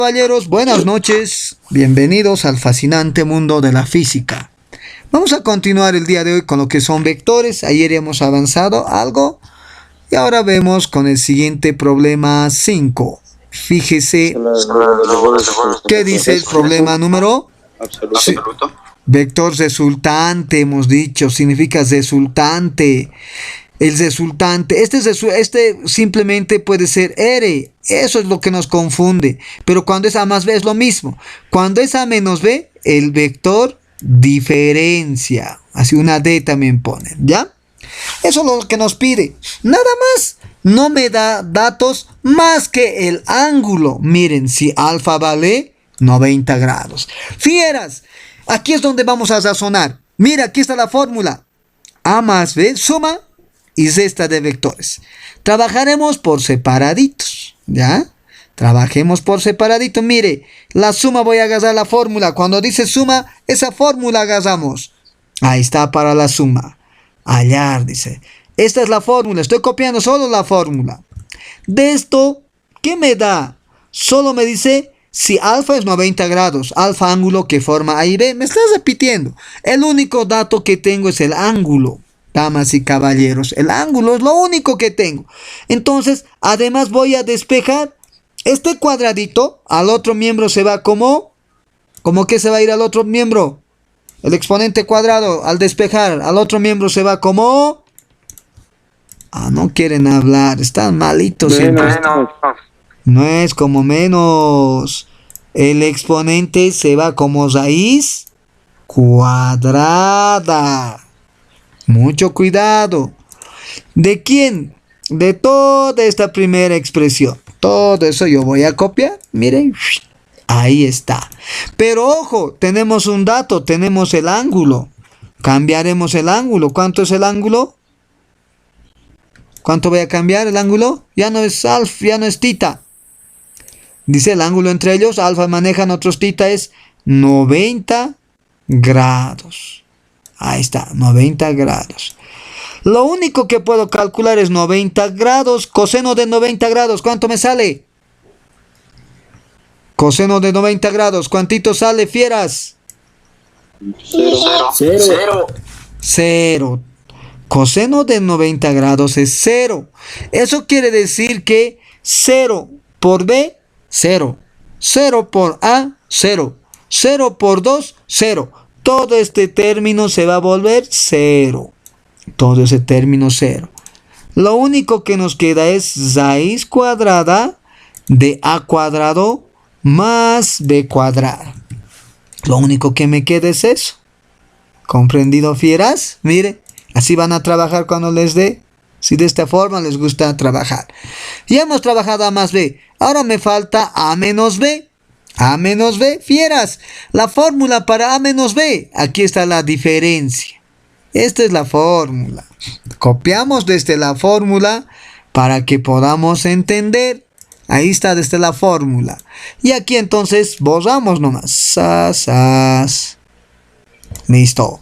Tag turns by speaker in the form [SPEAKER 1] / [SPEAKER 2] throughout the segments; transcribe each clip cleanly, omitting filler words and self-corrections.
[SPEAKER 1] Caballeros, buenas noches, bienvenidos al fascinante mundo de la física. Vamos a continuar el día de hoy con lo que son vectores. Ayer hemos avanzado algo y ahora vemos con el siguiente problema 5. Fíjese, ¿qué dice el problema número? Sí, vector resultante, hemos dicho, significa resultante. El resultante, este simplemente puede ser R, eso es lo que nos confunde, pero cuando es A más B es lo mismo. Cuando es A menos B, el vector diferencia, así una D también ponen, ¿ya? Eso es lo que nos pide, nada más, no me da datos más que el ángulo. Miren, si alfa vale 90 grados. Fieras, aquí es donde vamos a razonar. Mira, aquí está la fórmula, A más B suma y resta de vectores. Trabajaremos por separaditos, ¿ya? Trabajemos por separadito. Mire, la suma voy a agarrar la fórmula. Cuando dice suma, esa fórmula agarramos. Ahí está para la suma. Hallar, dice. Esta es la fórmula. Estoy copiando solo la fórmula. De esto, ¿qué me da? Solo me dice si alfa es 90 grados. Alfa ángulo que forma A y B. Me estás repitiendo. El único dato que tengo es el ángulo. Damas y caballeros, el ángulo es lo único que tengo. Entonces, además voy a despejar este cuadradito. Al otro miembro se va como que se va a ir al otro miembro. El exponente cuadrado al despejar al otro miembro se va como... no quieren hablar, están malitos siempre. No es como menos. El exponente se va como raíz cuadrada. Mucho cuidado. ¿De quién? De toda esta primera expresión. Todo eso yo voy a copiar. Miren. Ahí está. Pero ojo, tenemos un dato. Tenemos el ángulo. Cambiaremos el ángulo. ¿Cuánto es el ángulo? ¿Cuánto voy a cambiar el ángulo? Ya no es alfa, ya no es tita. Dice el ángulo entre ellos. Alfa manejan otros tita es 90 grados. Ahí está, 90 grados. Lo único que puedo calcular es 90 grados. Coseno de 90 grados, ¿cuánto me sale? Coseno de 90 grados, ¿cuántito sale, fieras? Cero. Coseno de 90 grados es 0. Eso quiere decir que 0 por B, 0. 0 por A, 0. 0 por 2, 0. Todo este término se va a volver 0. Todo ese término 0. Lo único que nos queda es raíz cuadrada de A cuadrado más B cuadrado. Lo único que me queda es eso. ¿Comprendido, fieras? Mire, así van a trabajar cuando les dé. Si de esta forma les gusta trabajar. Ya hemos trabajado A más B. Ahora me falta A menos B. A menos B, fieras, la fórmula para A menos B, aquí está la diferencia. Esta es la fórmula. Copiamos desde la fórmula para que podamos entender. Ahí está desde la fórmula. Y aquí entonces borramos nomás. Listo.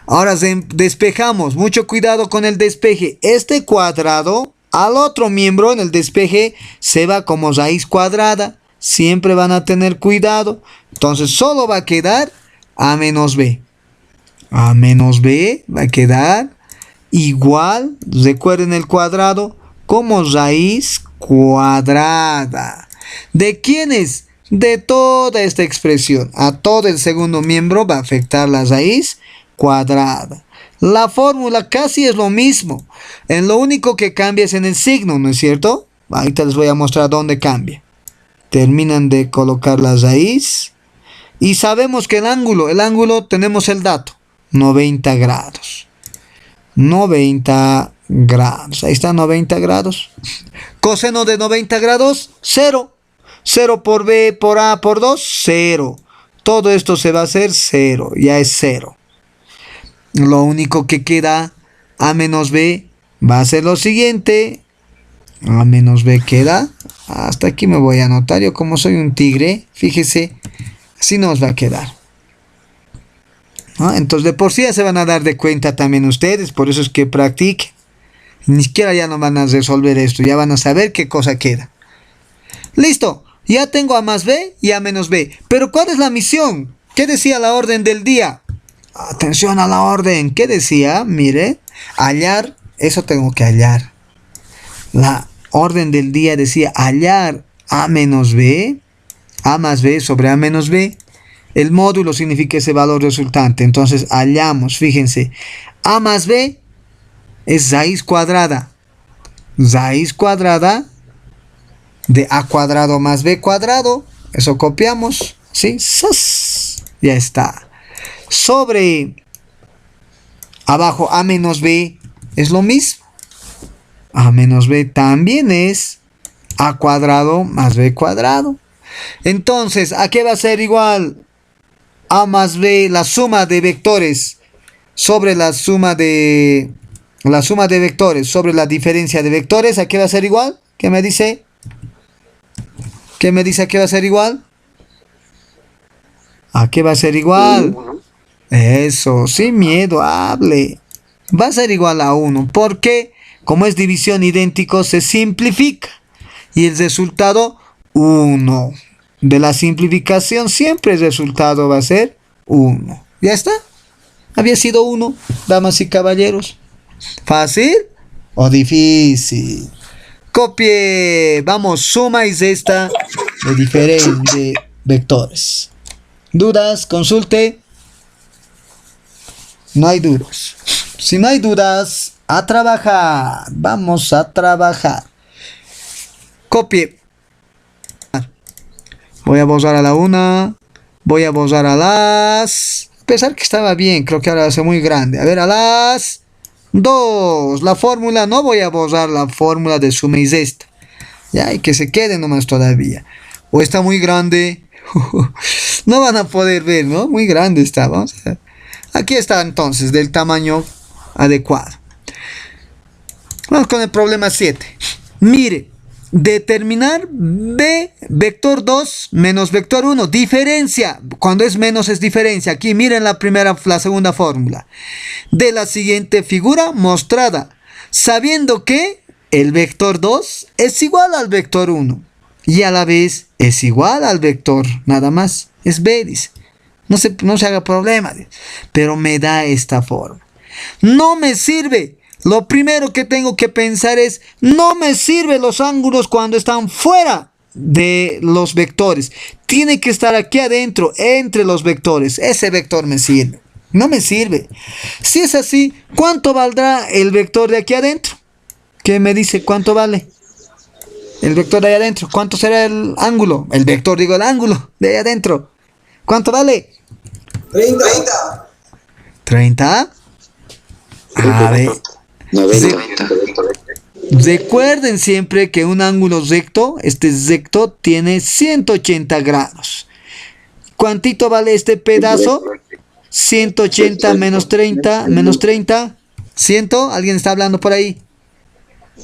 [SPEAKER 1] Ahora despejamos. Mucho cuidado con el despeje. Este cuadrado al otro miembro en el despeje se va como raíz cuadrada. Siempre van a tener cuidado. Entonces solo va a quedar A menos B. A menos B va a quedar igual, recuerden el cuadrado, como raíz cuadrada. ¿De quién es? De toda esta expresión. A todo el segundo miembro va a afectar la raíz cuadrada. La fórmula casi es lo mismo. En lo único que cambia es en el signo, ¿no es cierto? Ahorita les voy a mostrar dónde cambia. Terminan de colocar la raíz. Y sabemos que el ángulo tenemos el dato. 90 grados. 90 grados. Ahí está 90 grados. Coseno de 90 grados, 0. 0 por B, por A, por 2, 0. Todo esto se va a hacer 0. Ya es 0. Lo único que queda, A menos B, va a ser lo siguiente. A menos B queda. Hasta aquí me voy a anotar. Yo como soy un tigre, fíjese, así nos va a quedar. Entonces de por sí ya se van a dar de cuenta también ustedes. Por eso es que practiquen. Ni siquiera ya no van a resolver esto. Ya van a saber qué cosa queda. Listo. Ya tengo A más B y A menos B. Pero ¿cuál es la misión? ¿Qué decía la orden del día? Atención a la orden. ¿Qué decía? Mire, hallar. Eso tengo que hallar. La orden del día decía hallar A menos B. A más B sobre A menos B. El módulo significa ese valor resultante. Entonces hallamos, fíjense. A más B es raíz cuadrada. Raíz cuadrada de A cuadrado más B cuadrado. Eso copiamos. ¿Sí? ¡Sas! Ya está. Sobre abajo A menos B es lo mismo. A menos B también es A cuadrado más B cuadrado. Entonces, ¿a qué va a ser igual? A más B, la suma de vectores sobre la suma de vectores sobre la diferencia de vectores. ¿A qué va a ser igual? ¿Qué me dice? ¿Qué me dice a qué va a ser igual? ¿A qué va a ser igual? Eso, sin miedo, hable. Va a ser igual a 1. Porque como es división idéntico, se simplifica. Y el resultado, 1. De la simplificación, siempre el resultado va a ser 1. ¿Ya está? Había sido 1, damas y caballeros. ¿Fácil o difícil? Copie. Vamos, suma y resta de diferentes vectores. ¿Dudas? Consulte. No hay dudas. Si no hay dudas, a trabajar. Vamos a trabajar. Copie. Voy a borrar a la 1. Voy a borrar a las... A pesar que estaba bien, creo que ahora va a ser muy grande. A ver, a las 2. La fórmula, no voy a borrar la fórmula de suma y resta. Ya, y que se quede nomás todavía. O está muy grande. No van a poder ver, ¿no? Muy grande está. Vamos a ver. Aquí está entonces, del tamaño adecuado. Vamos con el problema 7. Mire. Determinar B vector 2 menos vector 1. Diferencia. Cuando es menos es diferencia. Aquí miren la segunda fórmula. De la siguiente figura mostrada. Sabiendo que el vector 2 es igual al vector 1. Y a la vez es igual al vector. Nada más. Es B, dice. No se haga problema. Pero me da esta forma. No me sirve. Lo primero que tengo que pensar es, no me sirven los ángulos cuando están fuera de los vectores. Tiene que estar aquí adentro, entre los vectores. Ese vector me sirve. No me sirve. Si es así, ¿cuánto valdrá el vector de aquí adentro? ¿Qué me dice cuánto vale? El vector de ahí adentro. ¿Cuánto será el ángulo? El vector, digo, el ángulo de ahí adentro. ¿Cuánto vale?
[SPEAKER 2] 30.
[SPEAKER 1] ¿30? A ver.
[SPEAKER 2] 90.
[SPEAKER 1] Recuerden siempre que un ángulo recto, este recto, tiene 180 grados. ¿Cuántito vale este pedazo? 180 menos 30, menos 30. ¿100? ¿Alguien está hablando por ahí?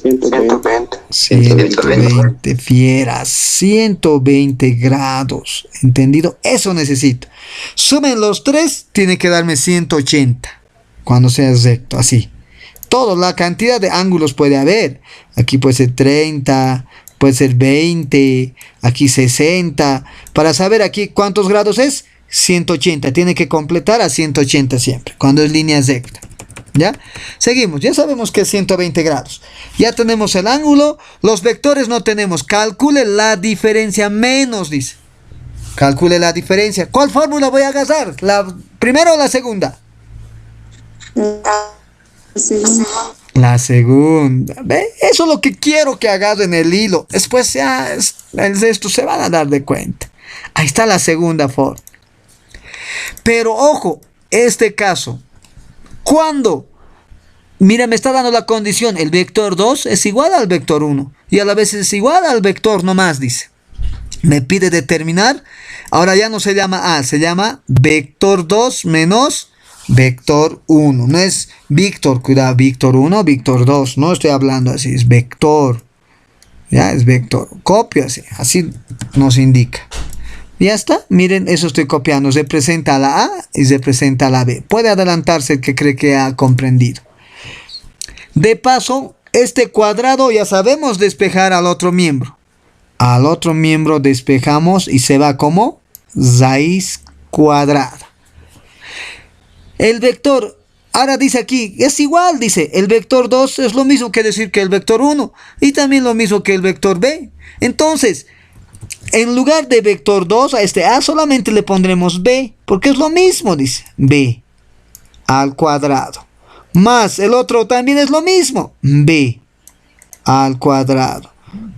[SPEAKER 2] 120.
[SPEAKER 1] 120, fieras, 120 grados. ¿Entendido? Eso necesito. Sumen los tres, tiene que darme 180. Cuando sea recto, así. Todo, la cantidad de ángulos puede haber. Aquí puede ser 30, puede ser 20, aquí 60. Para saber aquí cuántos grados es, 180. Tiene que completar a 180 siempre, cuando es línea recta. ¿Ya? Seguimos, ya sabemos que es 120 grados. Ya tenemos el ángulo, los vectores no tenemos. Calcule la diferencia menos, dice. Calcule la diferencia. ¿Cuál fórmula voy a agarrar? ¿La primera o la segunda? La segunda. ¿Ve? Eso es lo que quiero que hagas en el hilo. Después ya el resto se van a dar de cuenta. Ahí está la segunda forma. Pero ojo, este caso, cuando, mira, me está dando la condición, el vector 2 es igual al vector 1 y a la vez es igual al vector nomás, dice. Me pide determinar. Ahora ya no se llama A, se llama vector 2 menos vector 1. No es Víctor, cuidado, Víctor 1, Víctor 2. No estoy hablando así, es vector. Ya es vector. Copio así nos indica. Ya está, miren, eso estoy copiando. Representa a la A y representa a la B. Puede adelantarse el que cree que ha comprendido. De paso, este cuadrado ya sabemos despejar al otro miembro. Al otro miembro despejamos y se va como raíz cuadrada. El vector, ahora dice aquí, es igual, dice, el vector 2 es lo mismo que decir que el vector 1 y también lo mismo que el vector b. Entonces, en lugar de vector 2 a este a solamente le pondremos b, porque es lo mismo, dice, b al cuadrado. Más el otro también es lo mismo, b al cuadrado.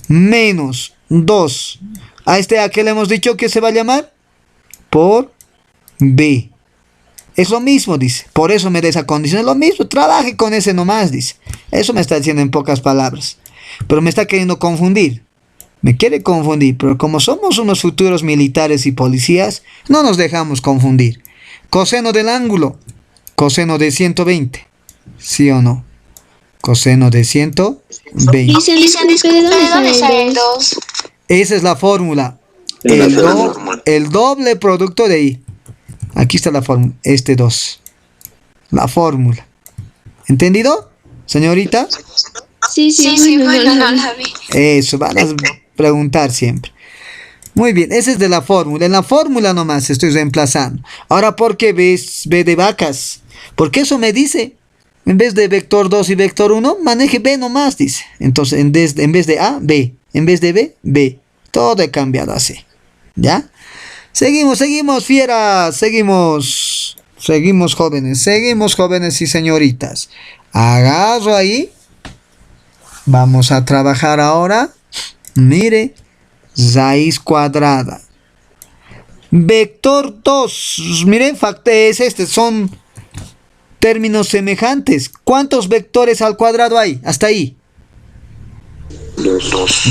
[SPEAKER 1] Menos 2. A este a que le hemos dicho que se va a llamar por b. Es lo mismo, dice. Por eso me da esa condición. Es lo mismo. Trabaje con ese nomás, dice. Eso me está diciendo en pocas palabras. Pero me está queriendo confundir. Me quiere confundir. Pero como somos unos futuros militares y policías, no nos dejamos confundir. Coseno del ángulo. Coseno de 120. ¿Sí o no? Coseno de 120.
[SPEAKER 3] Disculpe, ¿de dónde sale el 2?
[SPEAKER 1] Esa es la fórmula. El doble producto de ahí. Aquí está la fórmula. Este 2. La fórmula. ¿Entendido, señorita?
[SPEAKER 3] Sí, bueno, no la vi.
[SPEAKER 1] Eso, van a preguntar siempre. Muy bien, esa es de la fórmula. En la fórmula nomás estoy reemplazando. Ahora, ¿por qué B de vacas? Porque eso me dice. En vez de vector 2 y vector 1, maneje B nomás, dice. Entonces, en vez de A, B. En vez de B, B. Todo he cambiado así. ¿Ya? Seguimos, fieras. Seguimos, jóvenes y señoritas. Agarro ahí. Vamos a trabajar ahora. Mire. Raíz cuadrada. Vector 2. Miren, es este. Son términos semejantes. ¿Cuántos vectores al cuadrado hay? Hasta ahí.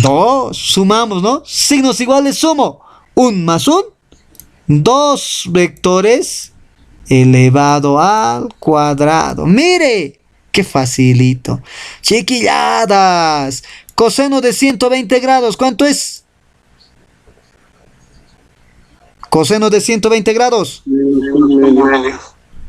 [SPEAKER 1] 2. Sumamos, ¿no? Signos iguales, sumo. 1 más 1. 2 vectores elevado al cuadrado. Mire, qué facilito. Chiquilladas. Coseno de 120 grados, ¿cuánto es? Coseno de 120 grados.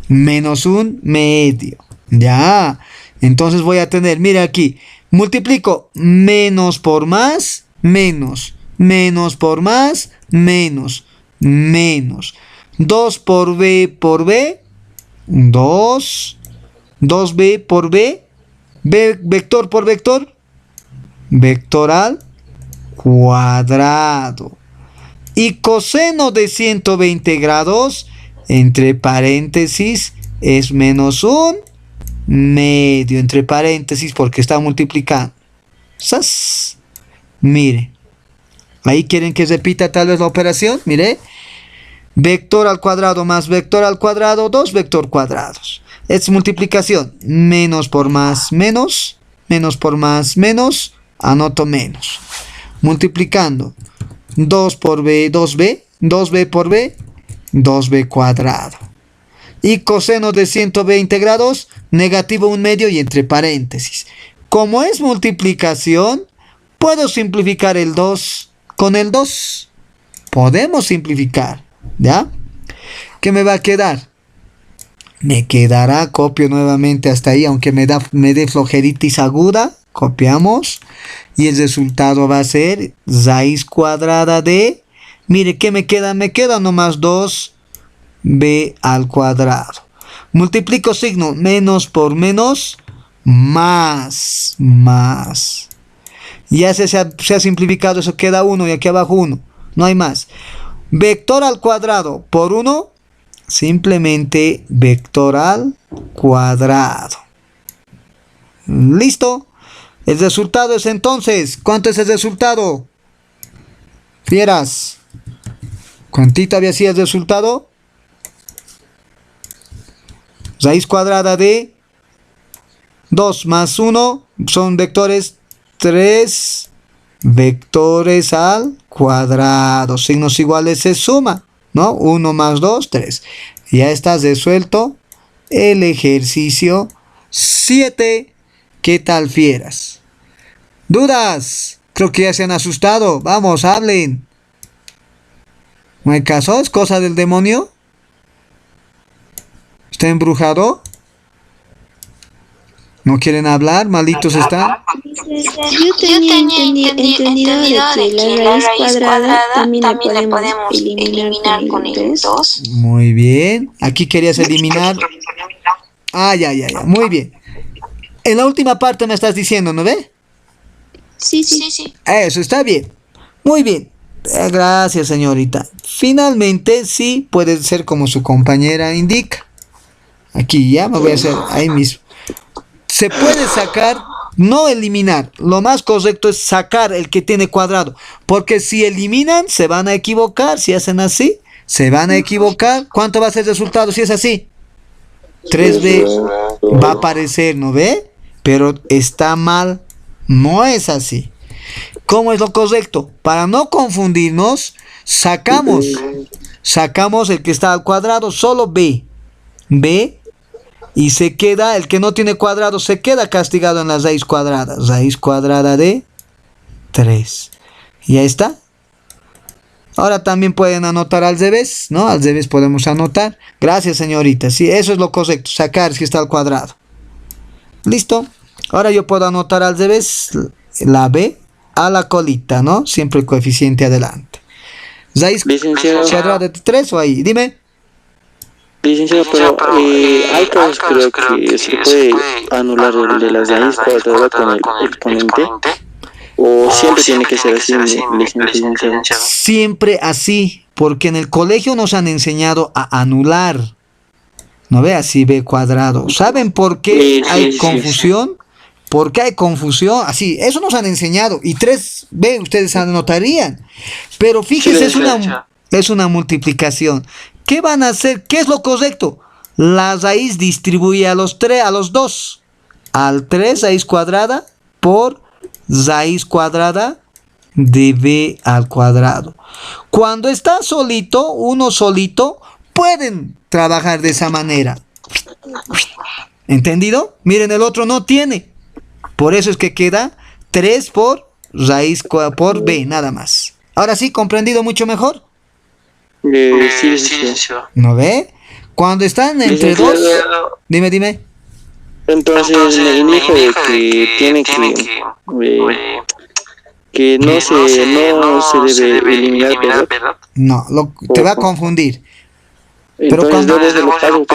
[SPEAKER 1] Menos un medio. Ya. Entonces voy a tener, mira aquí. Multiplico menos por más, menos. Menos por más, menos. Menos. 2 por b por b. 2. 2b por b. B vector por vector. Vector al cuadrado. Y coseno de 120 grados, entre paréntesis, es menos un medio, entre paréntesis, porque está multiplicando. ¡Sas! Mire. Ahí quieren que repita tal vez la operación. Mire. Vector al cuadrado más vector al cuadrado, 2 vector cuadrados. Es multiplicación. Menos por más, menos. Menos por más, menos. Anoto menos. Multiplicando. 2 por b, 2b. 2b por b. 2b cuadrado. Y coseno de 120 grados, negativo un medio y entre paréntesis. Como es multiplicación, puedo simplificar el 2 con el 2. Podemos simplificar, ¿ya? ¿Qué me va a quedar? Me quedará, copio nuevamente hasta ahí, aunque me dé flojeritis aguda. Copiamos. Y el resultado va a ser raíz cuadrada de... Mire, ¿qué me queda? Me queda nomás 2b al cuadrado. Multiplico signo, menos por menos, más. Ya se ha simplificado, eso queda 1 y aquí abajo 1. No hay más. Vector al cuadrado por 1, simplemente vector al cuadrado. ¿Listo? El resultado es entonces, ¿cuánto es el resultado? Fieras. ¿Cuántito había sido el resultado? Raíz cuadrada de 2 más 1 son vectores 3 vectores al cuadrado. Signos iguales se suma, ¿no? 1 más 2, 3. Ya está resuelto el ejercicio 7. ¿Qué tal, fieras? ¿Dudas? Creo que ya se han asustado. Vamos, hablen. ¿No hay caso? ¿Es cosa del demonio? ¿Está embrujado? ¿No quieren hablar? ¿Malitos están?
[SPEAKER 3] Yo tenía entendido de que la raíz cuadrada también la podemos eliminar con el 2.
[SPEAKER 1] Muy bien. Aquí querías eliminar. Ah, ya. Muy bien. En la última parte me estás diciendo, ¿no ve?
[SPEAKER 3] Sí.
[SPEAKER 1] Eso está bien. Muy bien. Gracias, señorita. Finalmente, sí, puede ser como su compañera indica. Aquí ya me voy a hacer ahí mismo. Se puede sacar, no eliminar. Lo más correcto es sacar el que tiene cuadrado. Porque si eliminan, se van a equivocar. Si hacen así, se van a equivocar. ¿Cuánto va a ser el resultado si es así? 3b va a aparecer, ¿no ve? Pero está mal. No es así. ¿Cómo es lo correcto? Para no confundirnos, sacamos el que está al cuadrado, solo b. Y se queda, el que no tiene cuadrado, se queda castigado en la raíz cuadrada. Raíz cuadrada de 3. Y ahí está. Ahora también pueden anotar al revés, ¿no? Al revés podemos anotar. Gracias, señorita. Sí, eso es lo correcto. Sacar si está al cuadrado. ¿Listo? Ahora yo puedo anotar al revés la b a la colita, ¿no? Siempre el coeficiente adelante. Raíz cuadrada de 3 o ahí. Dime.
[SPEAKER 4] Licenciado, pero hay casos creo que se puede anular el de la raíz cuadrada con el exponente. ¿O siempre tiene que ser así, licenciado?
[SPEAKER 1] Siempre así, porque en el colegio nos han enseñado a anular. ¿No ve? Así b cuadrado. ¿Saben por qué hay confusión? ¿Por qué hay confusión? Así, eso nos han enseñado. Y 3b ustedes anotarían. Pero fíjense, es una multiplicación. ¿Qué van a hacer? ¿Qué es lo correcto? La raíz distribuye a los 2. Al 3 raíz cuadrada por raíz cuadrada de b al cuadrado. Cuando está solito, uno solito, pueden trabajar de esa manera. ¿Entendido? Miren, el otro no tiene. Por eso es que queda 3 por raíz por b, nada más. Ahora sí, ¿comprendido mucho mejor?
[SPEAKER 4] Sí.
[SPEAKER 1] ¿No ve? Cuando están entre 2... Dime.
[SPEAKER 4] Entonces me indica de que tiene que no se debe eliminar, ¿verdad?
[SPEAKER 1] No, te va a confundir. Pero
[SPEAKER 4] Entonces
[SPEAKER 1] cuando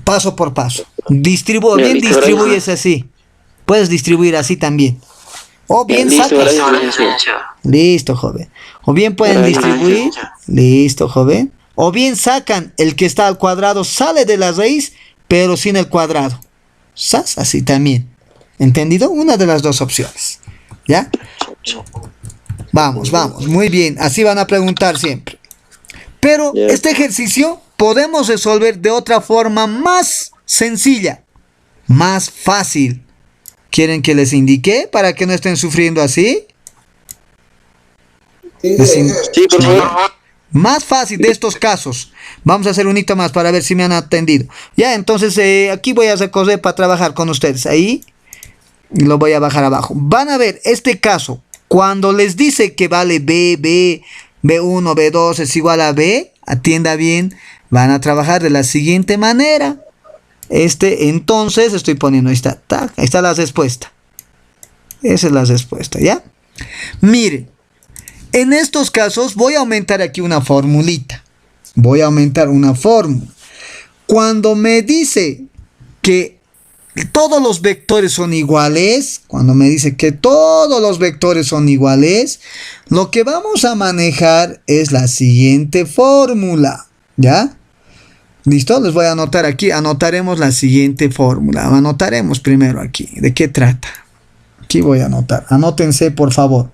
[SPEAKER 1] paso por paso. Distribuyes así. Puedes distribuir así también. O bien sacas. Listo, joven. O bien pueden distribuir. Listo, joven. O bien sacan el que está al cuadrado, sale de la raíz, pero sin el cuadrado. ¿Sas? Así también. ¿Entendido? Una de las dos opciones. ¿Ya? Vamos. Muy bien. Así van a preguntar siempre. Pero este ejercicio podemos resolver de otra forma más sencilla, más fácil. ¿Quieren que les indique para que no estén sufriendo así?
[SPEAKER 4] Sí, por favor.
[SPEAKER 1] Más fácil de estos casos. Vamos a hacer un hito más para ver si me han atendido. Ya, entonces aquí voy a recorrer para trabajar con ustedes. Ahí lo voy a bajar abajo. Van a ver este caso. Cuando les dice que vale B1, B2 es igual a B, atienda bien, van a trabajar de la siguiente manera. Entonces estoy poniendo, ahí está la respuesta. Esa es la respuesta, ¿ya? Miren, en estos casos voy a aumentar aquí una formulita. Voy a aumentar una fórmula. Cuando me dice que todos los vectores son iguales, lo que vamos a manejar es la siguiente fórmula, ¿ya? ¿Listo? Les voy a anotar aquí. Anotaremos la siguiente fórmula. Anotaremos primero aquí. ¿De qué trata? Aquí voy a anotar. Anótense, por favor.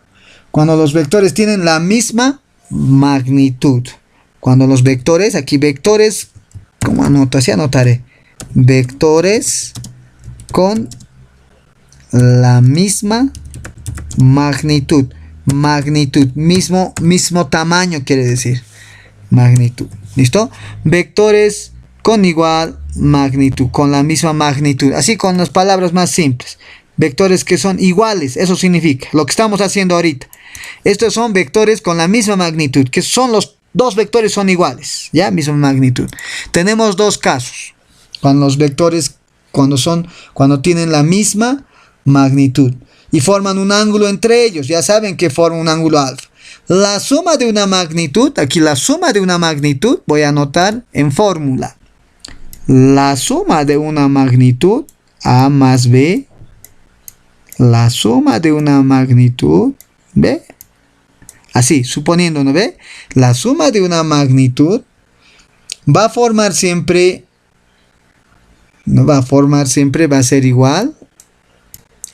[SPEAKER 1] Cuando los vectores tienen la misma magnitud. Cuando los vectores, aquí vectores, ¿cómo anoto? Así anotaré. Vectores con la misma magnitud. Mismo tamaño quiere decir. Magnitud. ¿Listo? Vectores con igual magnitud, con la misma magnitud. Así con las palabras más simples. Vectores que son iguales, eso significa lo que estamos haciendo ahorita. Estos son vectores con la misma magnitud, que son los dos vectores son iguales, ¿ya? Misma magnitud. Tenemos dos casos. Cuando los vectores, cuando tienen la misma magnitud. y forman un ángulo entre ellos. Ya saben que forma un ángulo alfa. La suma de una magnitud, aquí la suma de una magnitud, voy a anotar en fórmula. La suma de una magnitud, A más B, la suma de una magnitud, ¿ve? Así, suponiendo, ¿no ve? La suma de una magnitud va a formar siempre, no va a formar siempre, va a ser igual,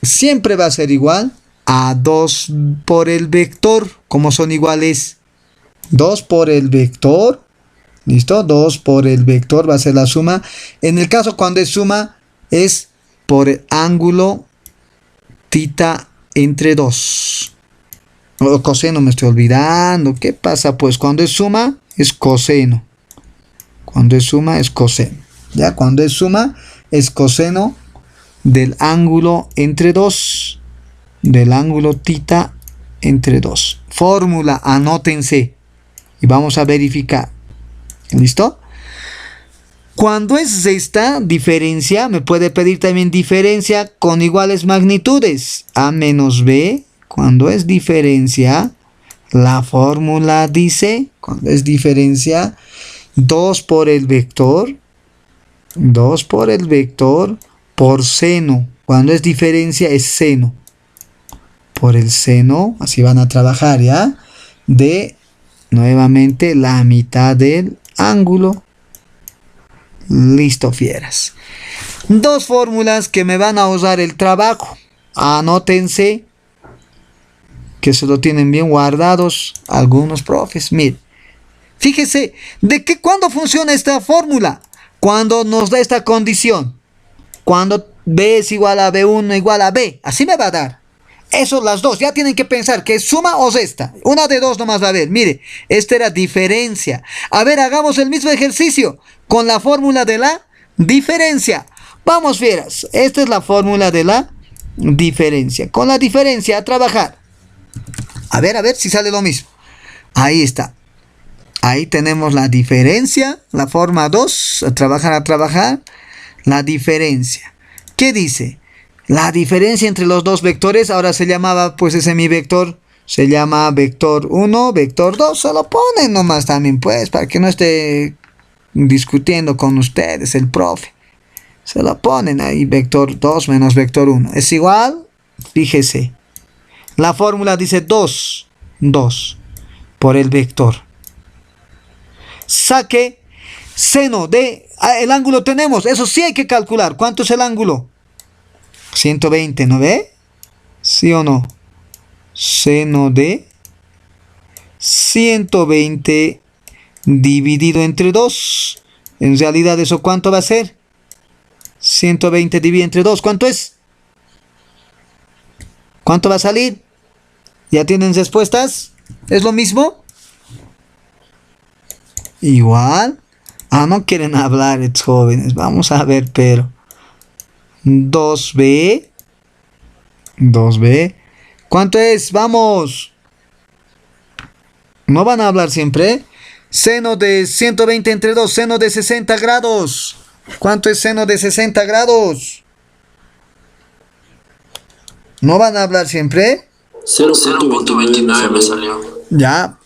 [SPEAKER 1] siempre va a ser igual a 2 por el vector, como son iguales, 2 por el vector, ¿listo? 2 por el vector va a ser la suma. En el caso cuando es suma, es por el ángulo tita entre 2. O coseno, me estoy olvidando. ¿Qué pasa? Pues cuando es suma, es coseno. Cuando es suma, es coseno. ¿Ya? Cuando es suma, es coseno del ángulo entre 2. Del ángulo tita entre 2. Fórmula, anótense. Y vamos a verificar. ¿Listo? Cuando es esta diferencia, me puede pedir también diferencia con iguales magnitudes. A menos B. Cuando es diferencia, la fórmula dice, cuando es diferencia, 2 por el vector, 2 por el vector por seno. Cuando es diferencia es seno. Por el seno, así van a trabajar, ¿ya? De, nuevamente, la mitad del ángulo. Listo, fieras. Dos fórmulas que me van a ahorrar el trabajo. Anótense, que se lo tienen bien guardados algunos profes. Miren, fíjese, ¿cuándo funciona esta fórmula? Cuando nos da esta condición. Cuando B es igual a B1 igual a B. Así me va a dar. Eso las dos. Ya tienen que pensar que es suma o resta. Una de dos nomás va a ver. Mire, esta era diferencia. A ver, hagamos el mismo ejercicio con la fórmula de la diferencia. Vamos, fieras. Esta es la fórmula de la diferencia. Con la diferencia a trabajar. A ver si sale lo mismo. Ahí está. Ahí tenemos la diferencia. La forma 2. A trabajar. La diferencia. ¿Qué dice? La diferencia entre los dos vectores. Ahora se llamaba, pues ese mi vector. Se llama vector 1, vector 2. Se lo ponen nomás también, pues. Para que no esté discutiendo con ustedes el profe. Se lo ponen ahí. Vector 2 menos vector 1. Es igual. Fíjese. La fórmula dice 2 por el vector. Saque seno de el ángulo tenemos. Eso sí hay que calcular. ¿Cuánto es el ángulo? 120, ¿no ve? ¿Sí o no? Seno de 120 dividido entre 2. En realidad, ¿eso cuánto va a ser? 120 dividido entre 2. ¿Cuánto es? ¿Cuánto va a salir? ¿Ya tienen respuestas? ¿Es lo mismo? Igual. No quieren hablar estos jóvenes. Vamos a ver, pero 2b. ¿Cuánto es? Vamos. ¿No van a hablar siempre? Seno de 120 entre 2. Seno de 60 grados. ¿Cuánto es seno de 60 grados? ¿No van a hablar siempre?
[SPEAKER 2] 0.29 me salió.
[SPEAKER 1] Ya,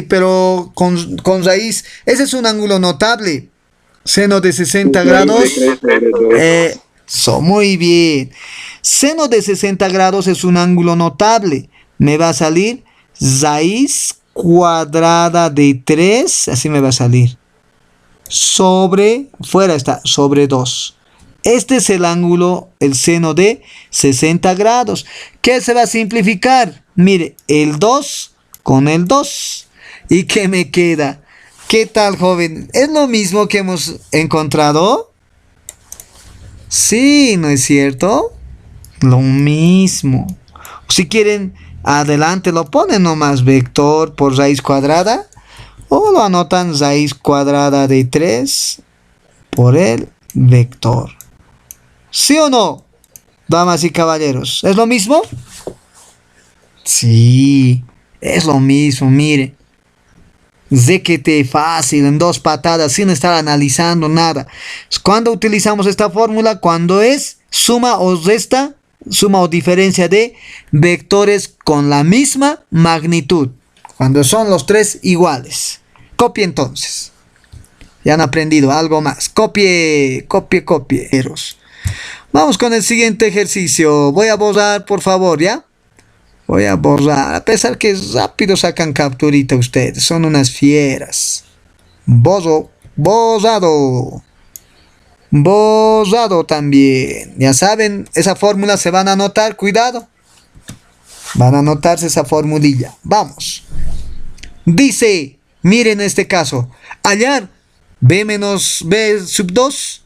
[SPEAKER 1] pero con raíz, ese es un ángulo notable. Seno de 60 grados. Muy bien. Seno de 60 grados es un ángulo notable. Me va a salir raíz cuadrada de 3. Así me va a salir. Fuera está, sobre 2. Este es el ángulo, el seno de 60 grados. ¿Qué se va a simplificar? Mire, el 2 con el 2. ¿Y qué me queda? ¿Qué tal, joven? ¿Es lo mismo que hemos encontrado? Sí, ¿no es cierto? Lo mismo. Si quieren, adelante lo ponen nomás vector por raíz cuadrada. O lo anotan raíz cuadrada de 3 por el vector. ¿Sí o no, damas y caballeros? ¿Es lo mismo? Sí, es lo mismo, mire. Requete fácil, en 2 patadas, sin estar analizando nada. ¿Cuándo utilizamos esta fórmula? Cuando es suma o resta Suma o diferencia de vectores con la misma magnitud. Cuando son los tres iguales. Copie entonces. Ya han aprendido algo más. Copie. Vamos con el siguiente ejercicio. Voy a borrar, por favor, ¿ya? Voy a borrar. A pesar que rápido sacan capturita ustedes. Son unas fieras. Borrado también. Ya saben, esa fórmula se van a anotar. Cuidado. Van a anotarse esa formulilla. Vamos. Dice, miren este caso. Hallar b menos b sub 2.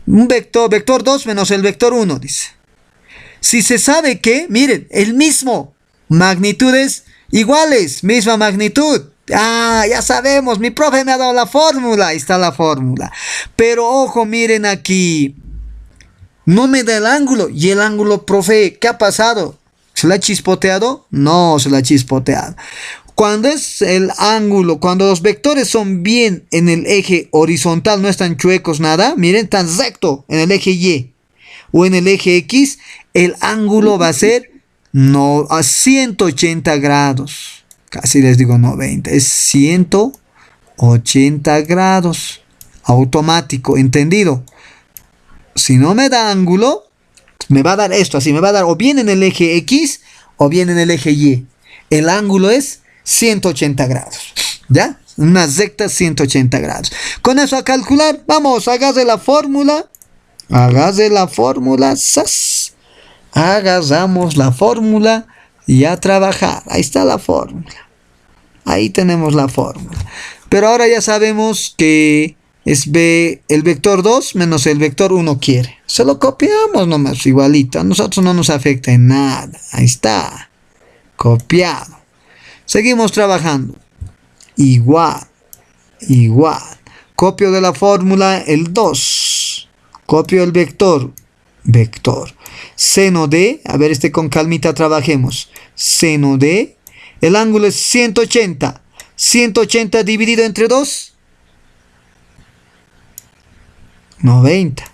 [SPEAKER 1] Un vector 2 menos el vector 1, dice. Si se sabe que, miren, el mismo, magnitudes iguales, misma magnitud. Ah, ya sabemos, mi profe me ha dado la fórmula, ahí está la fórmula. Pero ojo, miren aquí, no me da el ángulo. Y el ángulo, profe, ¿qué ha pasado? ¿Se la ha chispoteado? No se la ha chispoteado. Cuando es el ángulo, cuando los vectores son bien en el eje horizontal, no están chuecos nada, miren, están recto en el eje Y o en el eje X, el ángulo va a ser a 180 grados. Casi les digo 90, es 180 grados. Automático, ¿entendido? Si no me da ángulo, me va a dar esto, así me va a dar o bien en el eje X o bien en el eje Y. El ángulo es 180 grados, ¿ya? Una recta 180 grados. Con eso a calcular, vamos, hágase la fórmula, ¡zas! Agarramos la fórmula y a trabajar. Ahí está la fórmula. Ahí tenemos la fórmula. Pero ahora ya sabemos que es B, el vector 2 menos el vector 1 quiere. Se lo copiamos nomás igualito. A nosotros no nos afecta en nada. Ahí está. Copiado. Seguimos trabajando. Igual. Copio de la fórmula el 2. Copio el vector. Seno de, a ver con calmita trabajemos. Seno de, el ángulo es 180. 180 dividido entre 2. 90.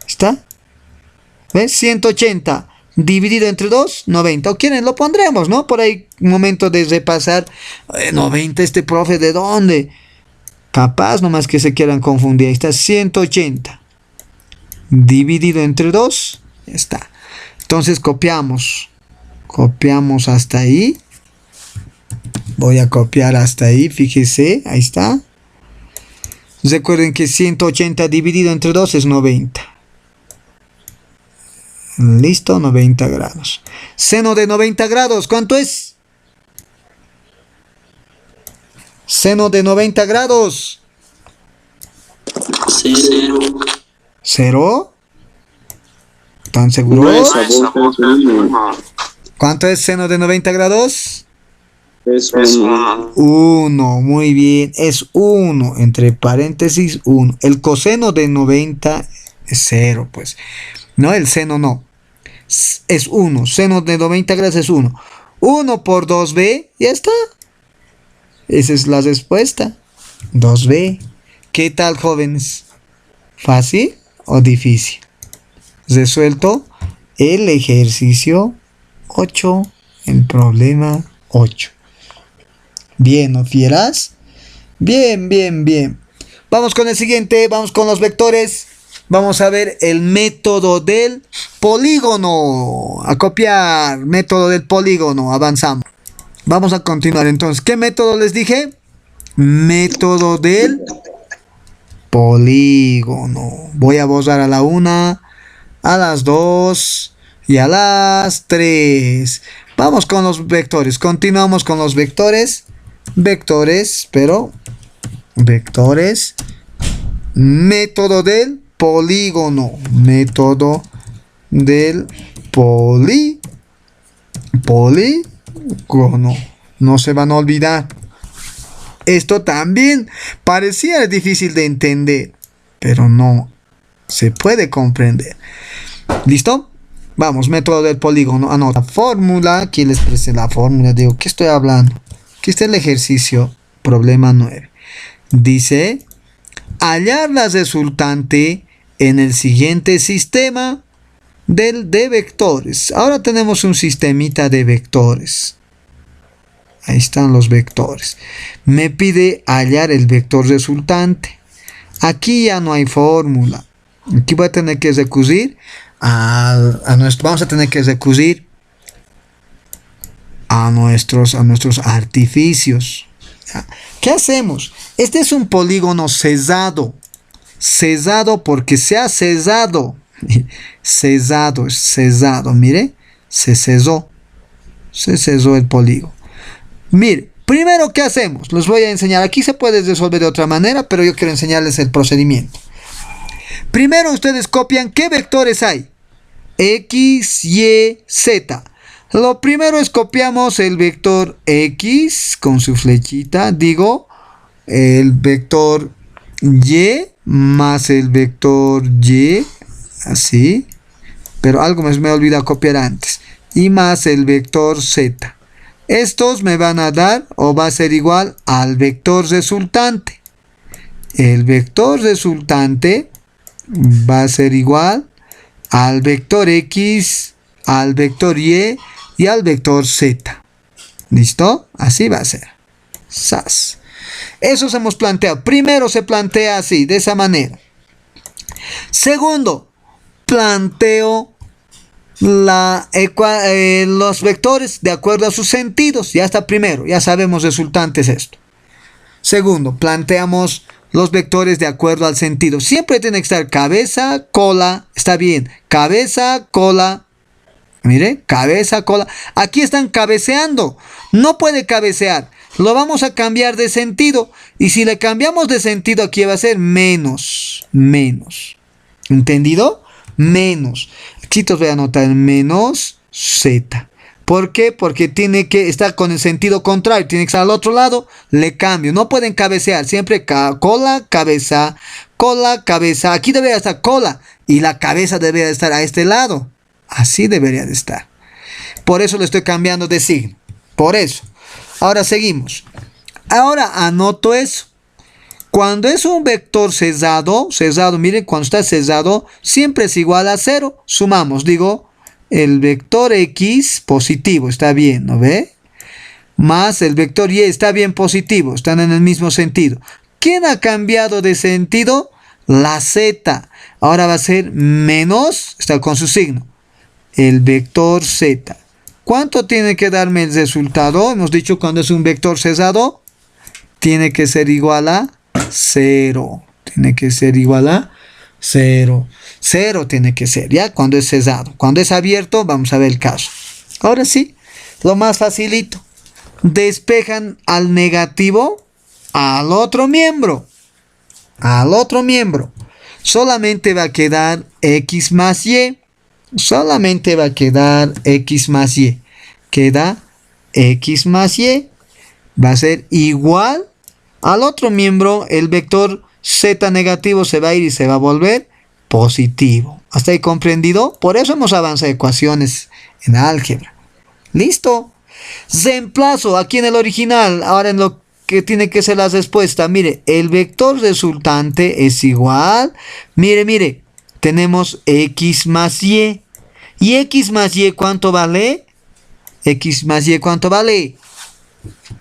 [SPEAKER 1] ¿Está? ¿Ves? 180 dividido entre 2, 90. O quieren, lo pondremos, ¿no? Por ahí, un momento de repasar. 90, este profe, ¿de dónde? Capaz nomás que se quieran confundir. Ahí está, 180 dividido entre 2. Ya está. Entonces copiamos. Copiamos hasta ahí. Voy a copiar hasta ahí, fíjese, ahí está. Recuerden que 180 dividido entre 2 es 90. Listo, 90 grados. Seno de 90 grados, ¿cuánto es? Seno de 90 grados.
[SPEAKER 2] 0.
[SPEAKER 1] ¿Cero? ¿Están seguros? ¿Cuánto es seno de 90 grados?
[SPEAKER 4] Es
[SPEAKER 1] 1, muy bien, es 1, entre paréntesis 1. El coseno de 90 es 0, pues. No, el seno no. Es 1, seno de 90 grados es 1. 1 por 2b, ya está. Esa es la respuesta. 2b. ¿Qué tal, jóvenes? ¿Fácil o difícil? Resuelto el ejercicio 8, el problema 8. Bien, ¿no fieras? Bien. Vamos con el siguiente, vamos con los vectores. Vamos a ver el método del polígono. A copiar, método del polígono, avanzamos. Vamos a continuar entonces. ¿Qué método les dije? Método del polígono. Voy a borrar a la 1, a las 2 y a las 3. Vamos con los vectores. Continuamos con los vectores. Vectores. Método del polígono. Método del polígono. No se van a olvidar. Esto también parecía difícil de entender, pero no, se puede comprender. ¿Listo? Vamos, método del polígono. Anota fórmula. Aquí les presté la fórmula. Digo, ¿qué estoy hablando? Aquí está el ejercicio, problema 9. Dice, hallar la resultante en el siguiente sistema de vectores. Ahora tenemos un sistemita de vectores. Ahí están los vectores. Me pide hallar el vector resultante. Aquí ya no hay fórmula. Aquí voy a tener que recurrir vamos a tener que recurrir a nuestros artificios. ¿Ya? ¿Qué hacemos? Este es un polígono cesado. Cesado porque se ha cesado. Cesado, mire, se cesó el polígono. Mire, primero, ¿qué hacemos? Les voy a enseñar, aquí se puede resolver de otra manera, pero yo quiero enseñarles el procedimiento. Primero ustedes copian qué vectores hay, X, Y, Z. Lo primero es copiamos el vector X con su flechita, digo, el vector Y más el vector Y, así, pero algo me he olvidado copiar antes, y más el vector Z. Estos me van a dar o va a ser igual al vector resultante. El vector resultante va a ser igual al vector X, al vector Y y al vector Z. ¿Listo? Así va a ser. ¡Sas! Eso se hemos planteado. Primero se plantea así, de esa manera. Segundo, planteo los vectores de acuerdo a sus sentidos. Ya está primero, ya sabemos resultantes esto. Segundo, planteamos los vectores de acuerdo al sentido. Siempre tiene que estar cabeza, cola, está bien, cabeza, cola. Mire, cabeza, cola. Aquí están cabeceando, no puede cabecear. Lo vamos a cambiar de sentido. Y si le cambiamos de sentido, aquí va a ser menos. ¿Entendido? Menos. Aquí te voy a anotar menos Z. ¿Por qué? Porque tiene que estar con el sentido contrario. Tiene que estar al otro lado. Le cambio. No pueden cabecear. Siempre cola, cabeza. Cola, cabeza. Aquí debería estar cola. Y la cabeza debería estar a este lado. Así debería de estar. Por eso le estoy cambiando de signo. Por eso. Ahora seguimos. Ahora anoto eso. Cuando es un vector cesado, miren, cuando está cesado, siempre es igual a 0. Sumamos, digo, el vector X positivo, está bien, ¿no ve? Más el vector Y, está bien positivo, están en el mismo sentido. ¿Quién ha cambiado de sentido? La Z. Ahora va a ser menos, está con su signo, el vector Z. ¿Cuánto tiene que darme el resultado? Hemos dicho cuando es un vector cesado, tiene que ser igual a 0. Tiene que ser igual a 0. 0 tiene que ser, ¿ya? Cuando es cesado. Cuando es abierto, vamos a ver el caso. Ahora sí, lo más facilito. Despejan al negativo al otro miembro. Al otro miembro. Solamente va a quedar X más Y. Solamente va a quedar X más Y. Queda X más Y. Va a ser igual al otro miembro. El vector Z negativo se va a ir y se va a volver positivo. ¿Hasta ahí comprendido? Por eso hemos avanzado ecuaciones en álgebra. ¿Listo? Reemplazo aquí en el original. Ahora en lo que tiene que ser la respuesta. Mire, el vector resultante es igual. Mire. Tenemos X más Y. ¿Y X más Y cuánto vale? X más Y cuánto vale?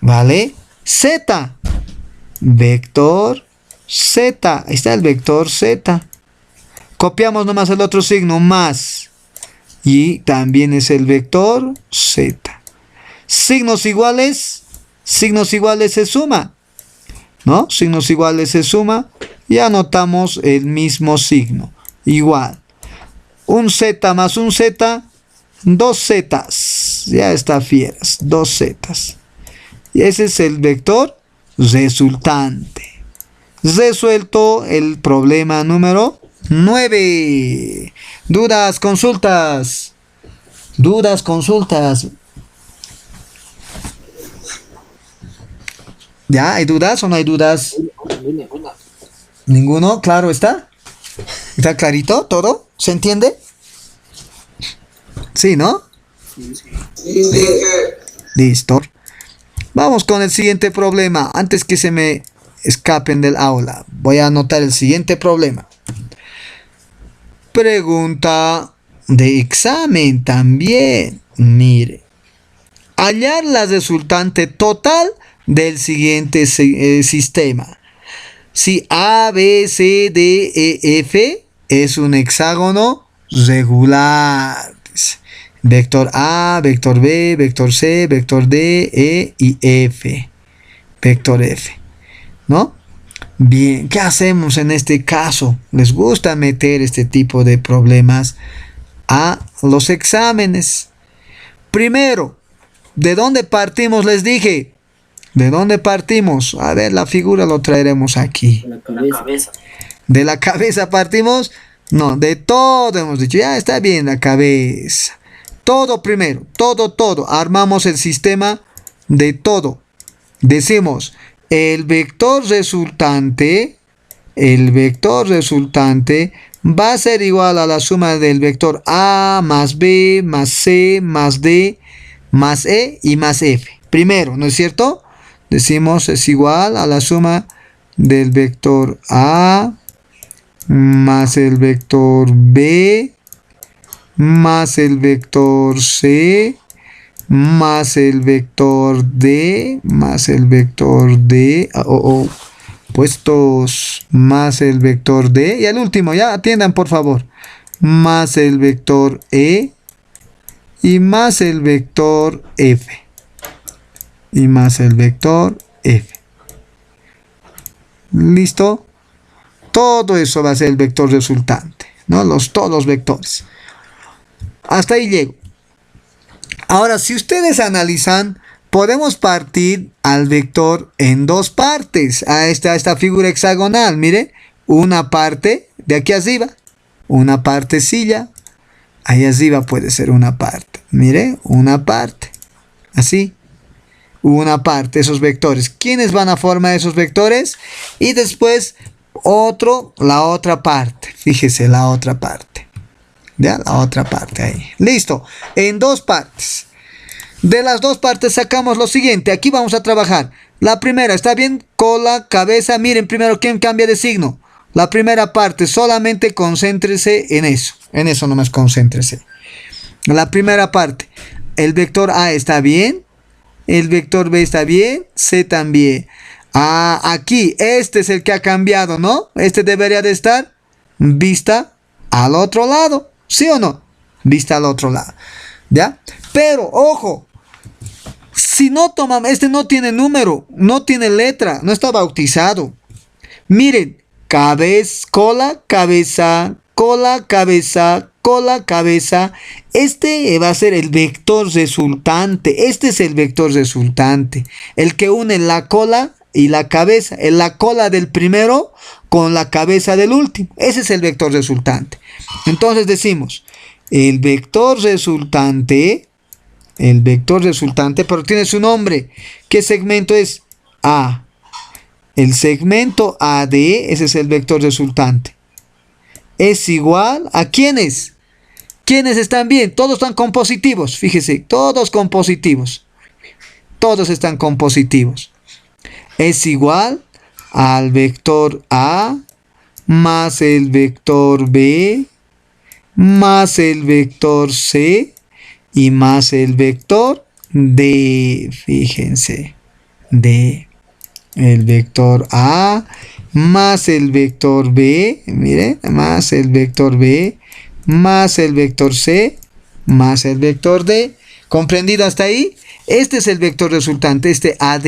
[SPEAKER 1] Vale Z. Vector Z. Ahí está el vector Z. Copiamos nomás el otro signo, más. Y también es el vector Z. Signos iguales se suma. ¿No? Signos iguales se suma. Y anotamos el mismo signo. Igual. Un Z más un Z. 2 Zetas. Ya está fieras. 2 Zetas. Y ese es el vector resultante. Resuelto el problema número 9. Dudas, consultas. ¿Ya? ¿Hay dudas o no hay dudas? ¿Ninguno? ¿Claro está? ¿Está clarito todo? ¿Se entiende? Sí, ¿no? Listo. Vamos con el siguiente problema. Antes que se me escapen del aula, voy a anotar el siguiente problema. Pregunta de examen también. Mire, hallar la resultante total del siguiente sistema. Si A, B, C, D, E, F es un hexágono regular. Vector A, vector B, vector C, vector D, E y F. Vector F, ¿no? Bien, ¿qué hacemos en este caso? Les gusta meter este tipo de problemas a los exámenes. Primero, ¿de dónde partimos? Les dije. ¿De dónde partimos? A ver, la figura lo traeremos aquí.
[SPEAKER 2] La cabeza.
[SPEAKER 1] ¿De la cabeza partimos? No, de todo hemos dicho. Ya está bien la cabeza. Todo primero, todo. Armamos el sistema de todo. Decimos, el vector resultante va a ser igual a la suma del vector A más B más C más D más E y más F. Primero, ¿no es cierto? Decimos es igual a la suma del vector A más el vector B más el vector C más el vector D más el vector D puestos más el vector D y el último, ya atiendan por favor, más el vector E y más el vector F y más el vector F. ¿Listo? Todo eso va a ser el vector resultante, ¿no? Todos los vectores. Hasta ahí llego. Ahora, si ustedes analizan, podemos partir al vector en dos partes. A esta figura hexagonal, mire, una parte de aquí arriba, una partecilla. Ahí arriba puede ser una parte. Mire, una parte. Así. Una parte, esos vectores. ¿Quiénes van a formar esos vectores? Y después la otra parte. Fíjese, la otra parte. ¿Ya? La otra parte ahí. Listo. En dos partes. De las dos partes sacamos lo siguiente. Aquí vamos a trabajar. La primera, ¿está bien? Cola, cabeza. Miren primero quién cambia de signo. La primera parte, solamente concéntrese en eso. En eso nomás concéntrese. La primera parte. El vector A está bien. El vector B está bien. C también. Aquí, este es el que ha cambiado, ¿no? Este debería de estar vista al otro lado. ¿Sí o no? Vista al otro lado. ¿Ya? Pero, ojo. Si no tomamos, este no tiene número, no tiene letra, no está bautizado. Miren, cola, cabeza, cola, cabeza, cola, cabeza. Este va a ser el vector resultante. Este es el vector resultante. El que une la cola y la cabeza. La cola del primero con la cabeza del último. Ese es el vector resultante. Entonces decimos, el vector resultante, pero tiene su nombre. ¿Qué segmento es? A. El segmento AD, ese es el vector resultante. Es igual a ¿quiénes? ¿Quiénes están bien? Todos están compositivos. Fíjese, todos compositivos. Todos están compositivos. Es igual al vector A más el vector B más el vector C y más el vector D. Fíjense, D. El vector A más el vector B, mire, más el vector B, más el vector C, más el vector D. ¿Comprendido hasta ahí? Este es el vector resultante, este AD.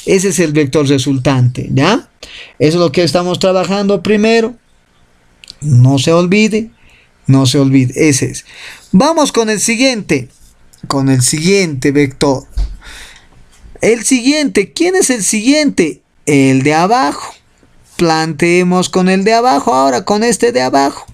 [SPEAKER 1] Ese es el vector resultante, ¿ya? Eso es lo que estamos trabajando primero. No se olvide, no se olvide, ese es. Vamos con el siguiente vector. El siguiente, ¿quién es el siguiente? El de abajo. Planteemos con el de abajo ahora, con este de abajo.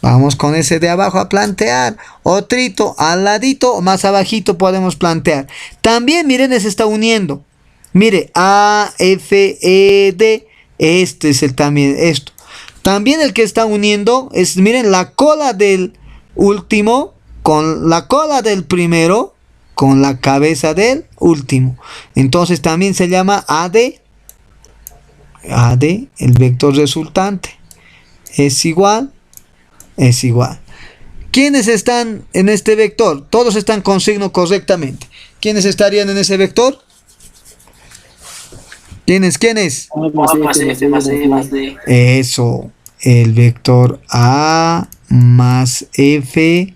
[SPEAKER 1] Vamos con ese de abajo a plantear. Otrito, al ladito o más abajito podemos plantear. También, miren, se está uniendo. Mire, A, F, E, D. Este es también esto. También el que está uniendo es, miren, la cola del último con la cola del primero con la cabeza del último. Entonces también se llama AD. AD, el vector resultante. Es igual. ¿Quiénes están en este vector? Todos están con signo correctamente. ¿Quiénes estarían en ese vector? ¿Quiénes?
[SPEAKER 2] A más F más E más D.
[SPEAKER 1] Eso, el vector A más F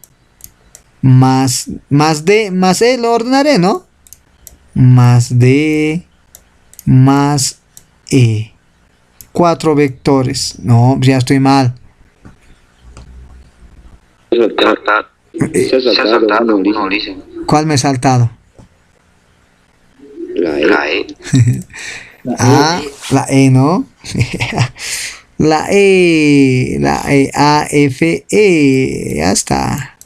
[SPEAKER 1] más D más E lo ordenaré, ¿no? Más D más E. 4 vectores. No, ya estoy mal.
[SPEAKER 4] Se ha saltado uno, Ulises.
[SPEAKER 1] ¿Cuál me he saltado?
[SPEAKER 4] La E.
[SPEAKER 1] Ah, la E, ¿no? La E, A, F, E, ya está.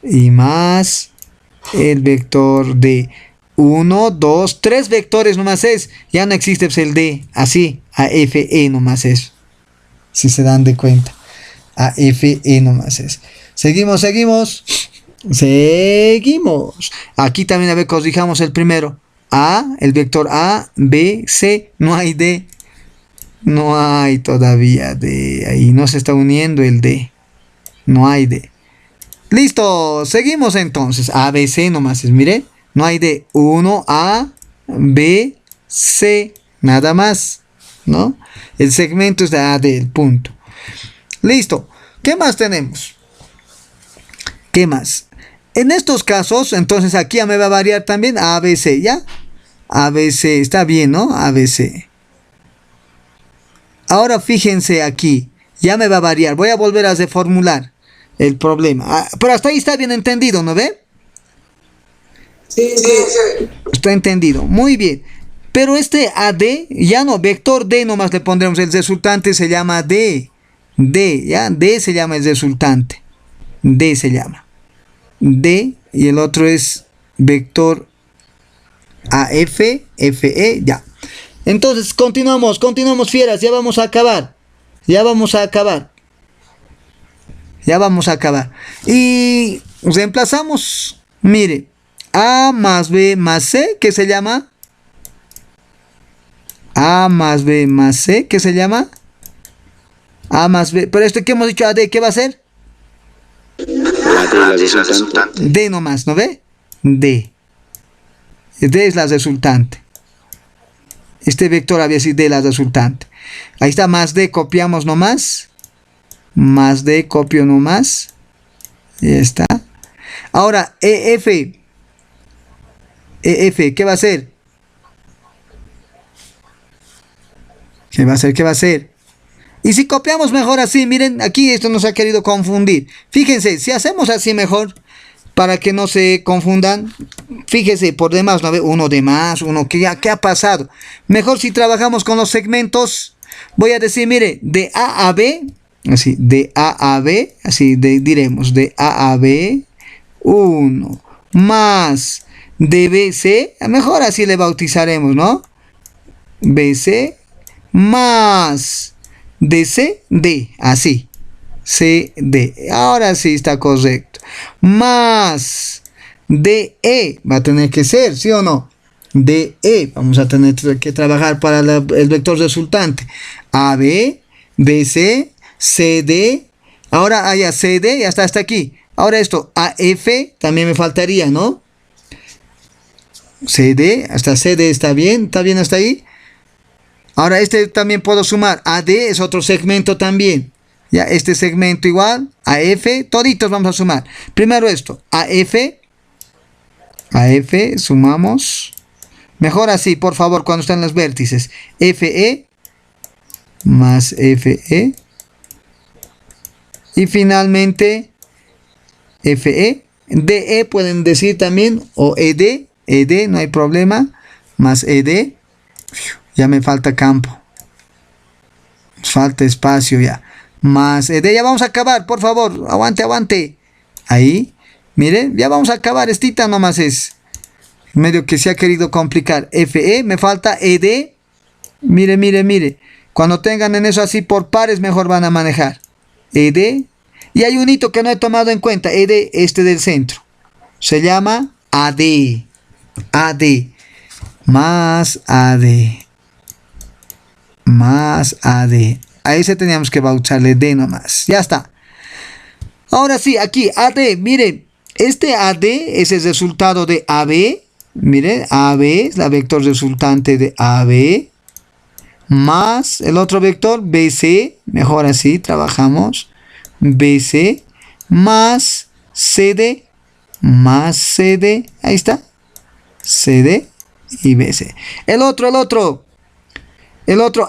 [SPEAKER 1] Y más el vector D. 1, 2, 3 vectores nomás es. Ya no existe pues, el D. Así, A, F, E nomás es. Si se dan de cuenta. A, F, E nomás es. Seguimos. Aquí también, a ver, corrijamos el primero. A, el vector A, B, C, no hay D. No hay todavía D. Ahí no se está uniendo el D. No hay D. Listo, seguimos entonces. A, B, C nomás es, mire. No hay D. 1, A, B, C. Nada más. ¿No? El segmento es de A, D, el punto. Listo. ¿Qué más tenemos? ¿Qué más? En estos casos, entonces aquí ya me va a variar también ABC, ¿ya? ABC, está bien, ¿no? ABC. Ahora fíjense aquí, ya me va a variar. Voy a volver a reformular el problema. Pero hasta ahí está bien entendido, ¿no ve?
[SPEAKER 2] Sí.
[SPEAKER 1] Está entendido, muy bien. Pero este AD, ya no, vector D nomás le pondremos. El resultante se llama D. D, ¿ya? D se llama el resultante. D se llama. D y el otro es vector AF, FE, ya. Entonces continuamos fieras, ya vamos a acabar. Y reemplazamos, mire, A más B más C, ¿qué se llama? A más B más C, ¿qué se llama? A más B, pero esto que hemos dicho AD, ¿qué va a ser?
[SPEAKER 4] La resultante.
[SPEAKER 1] D nomás, ¿no ve? D. D es la resultante. Este vector había sido D la resultante. Ahí está, más D, copiamos nomás. Más D, copio nomás. Y ya está. Ahora, EF. EF, ¿qué va a hacer? ¿Qué va a hacer? Y si copiamos mejor así, miren, aquí esto nos ha querido confundir. Fíjense, si hacemos así mejor, para que no se confundan, fíjense, por demás, ¿no? Uno de más, uno que ya, ¿qué ha pasado? Mejor si trabajamos con los segmentos, voy a decir, mire, de A a B, así, de A a B, así diremos, de A a B, 1, más de BC, mejor así le bautizaremos, ¿no? BC, más DC, D, así, CD, ahora sí está correcto, más DE, va a tener que ser, ¿sí o no? DE, vamos a tener que trabajar para el vector resultante, AB, BC, CD, ahora haya CD, ya está hasta aquí, ahora esto, AF, también me faltaría, ¿no? CD, hasta CD está bien hasta ahí. Ahora este también puedo sumar, AD es otro segmento también, ya este segmento igual, AF, toditos vamos a sumar. Primero esto, AF, sumamos, mejor así por favor cuando están los vértices, FE, más FE, y finalmente FE, DE pueden decir también, o ED, no hay problema, más ED, ya me falta campo, falta espacio ya, más ya vamos a acabar, por favor, aguante, ahí, miren, ya vamos a acabar, estita nomás es, medio que se ha querido complicar, FE, me falta ED, mire, cuando tengan en eso así por pares mejor van a manejar, ED, y hay un hito que no he tomado en cuenta, ED, este del centro, se llama AD, más AD, a ese teníamos que bautizarle D nomás, ya está. Ahora sí, aquí AD, miren, este AD es el resultado de AB. Miren, AB es la vector resultante de AB. Más el otro vector BC, mejor así trabajamos. BC más CD, ahí está. CD y BC. El otro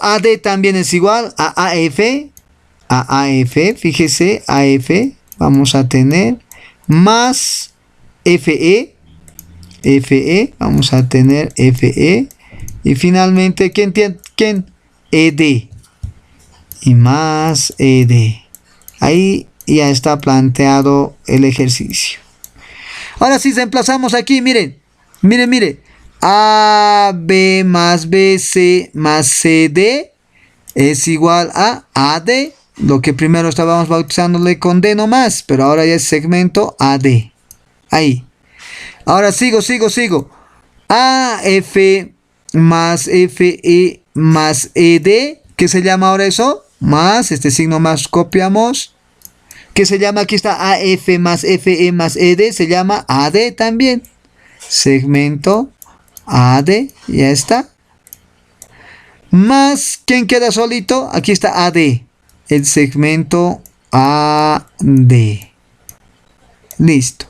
[SPEAKER 1] AD también es igual a AF, fíjese, AF, vamos a tener más FE, vamos a tener FE, y finalmente, ¿quién? ED, y más ED. Ahí ya está planteado el ejercicio. Ahora sí, reemplazamos aquí, miren, AB más BC más CD es igual a AD, lo que primero estábamos bautizándole con D nomás, pero ahora ya es segmento AD. Ahí. Ahora sigo. AF más FE más ED, ¿qué se llama ahora eso? Más, este signo más copiamos. ¿Qué se llama? Aquí está AF más FE más ED, se llama AD también. Segmento AD, ya está. Más, ¿quién queda solito? Aquí está AD, el segmento AD. Listo.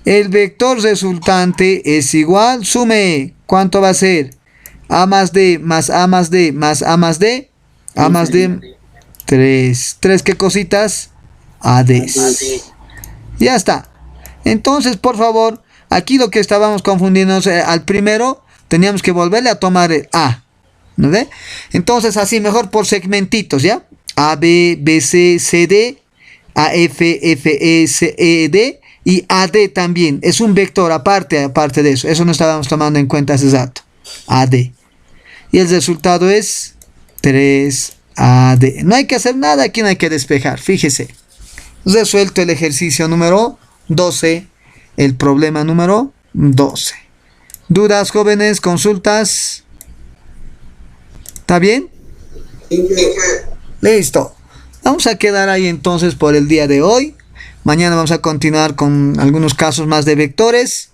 [SPEAKER 1] El vector resultante es igual, sume, ¿cuánto va a ser? A más D más A más D más A más D. A más D, 3. ¿3 qué cositas? ADs. Ya está. Entonces, por favor, aquí lo que estábamos confundiendo al primero, teníamos que volverle a tomar el A. ¿No ve? Entonces, así mejor por segmentitos, ¿ya? AB, BC, CD, AF, FE, CED y AD también. Es un vector aparte de eso. Eso no estábamos tomando en cuenta ese dato. AD. Y el resultado es 3AD. No hay que hacer nada, aquí no hay que despejar. Fíjese. Resuelto el ejercicio número 12. El problema número 12. ¿Dudas, jóvenes? ¿Consultas? ¿Está bien? Listo. Vamos a quedar ahí entonces por el día de hoy. Mañana vamos a continuar con algunos casos más de vectores.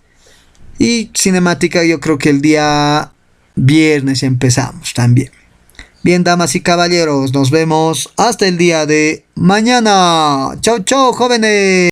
[SPEAKER 1] Y cinemática yo creo que el día viernes empezamos también. Bien, damas y caballeros, nos vemos hasta el día de mañana. Chau, chau, jóvenes.